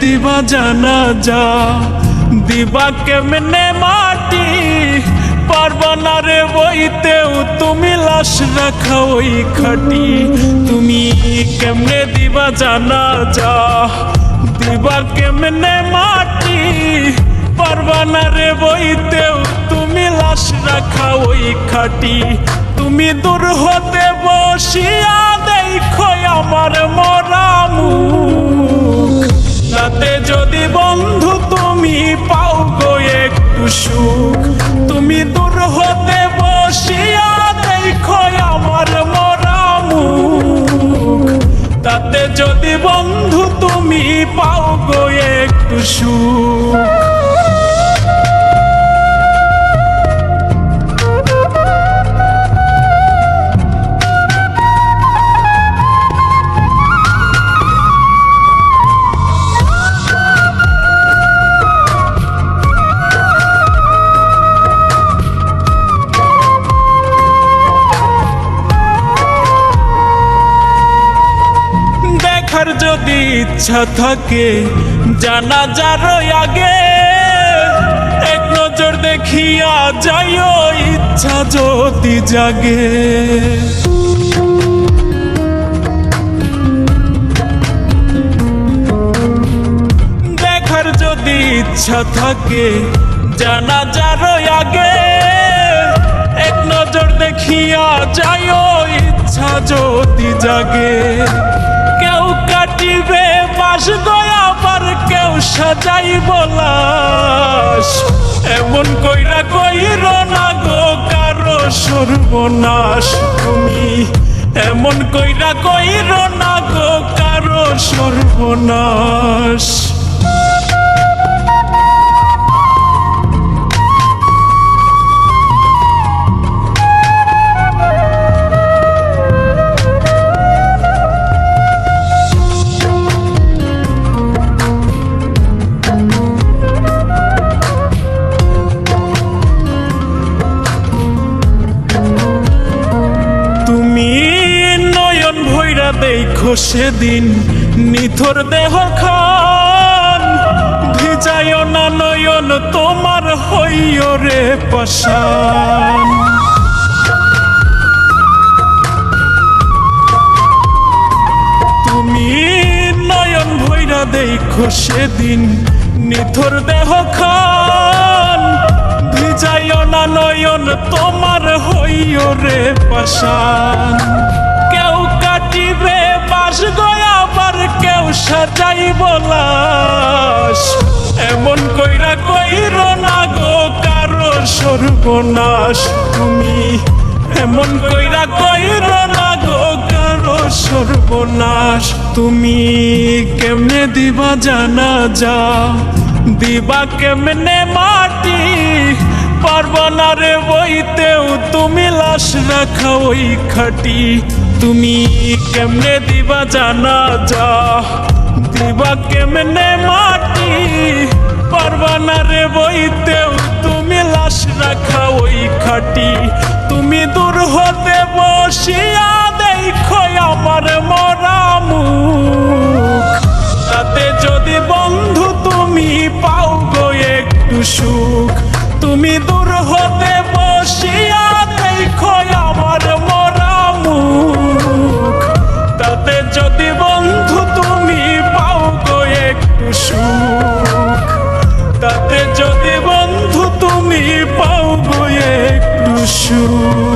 দিবা জানাজা, দিবা কেমনে মাটি, পারবা না রে বইতেও তুমি লাশ রাখা ওই খাটি। তুমি কেমনে দিবা জানাজা, দিবা কেমনে মাটি, পারবা না রে বইতেও তুমি লাশ রাখা ওই খাটি। তুমি দূর হতে বসিয়া দেখো আমার মরা মুখ, তাতে যদি বন্ধু তুমি পাও গো একটু সুখ। তুমি দূর হতে বসিয়া দেখো আমার মরা মুখ, তাতে যদি বন্ধু তুমি পাও গো একটু সুখ। দেখার যদি ইচ্ছা থাকে জানাজার আগে, এক নজর দেখিয়া যাইও ইচ্ছা যদি জাগে। দেখার যদি ইচ্ছা থাকে জানাজার আগে, এক নজর দেখিয়া যাইও ইচ্ছা যদি জাগে। কেউ কাটিবে বাস গয়া, আবার কেউ সাজাইব লাশ, এমন কইরা কইর না গো কারো সর্বনাশ। তুমি এমন কইরা কইর না গো কারো সর্বনাশ। দেখো সেদিন নিথর দেহ খান, ভিজায় না নয়ন তোমার হইও রে পাষাণ। তুমি নয়ন ভৈরা দেখো সেদিন নিথর দেহ খান, ভিজায় না নয়ন তোমার হইও রে পাষাণ। কেউ কাটিবে বাস গয়া, আবার কেউ সাজাইব লাশ, এমন কইরা কইর না গো কারো সর্বনাশ। তুমি এমন কইরা কইর না গো কারো সর্বনাশ। তুমি কেমনে দিবা জানাজা, দিবা কেমনে মাটি, পারবা না রে বইতেও তুমি লাশ রাখা ওই খাটি। তুমি কেমনে দিবা জানাজা, দিবা কেমনে মাটি, পারবা না রে বইতেও তুমি লাশ রাখা ওই খাটি। তুমি দূর হতে বসিয়া দেখো আমার মরা মুখ, তাতে যদি বন্ধু তুমি পাও গো একটু সুখ। তুমি দূর হতে বসিয়া দেখো আমার মরা মুখ, তাতে যদি বন্ধু তুমি পাও গো একটু সুখ। তাতে যদি বন্ধু তুমি পাও গো একটু সুখ।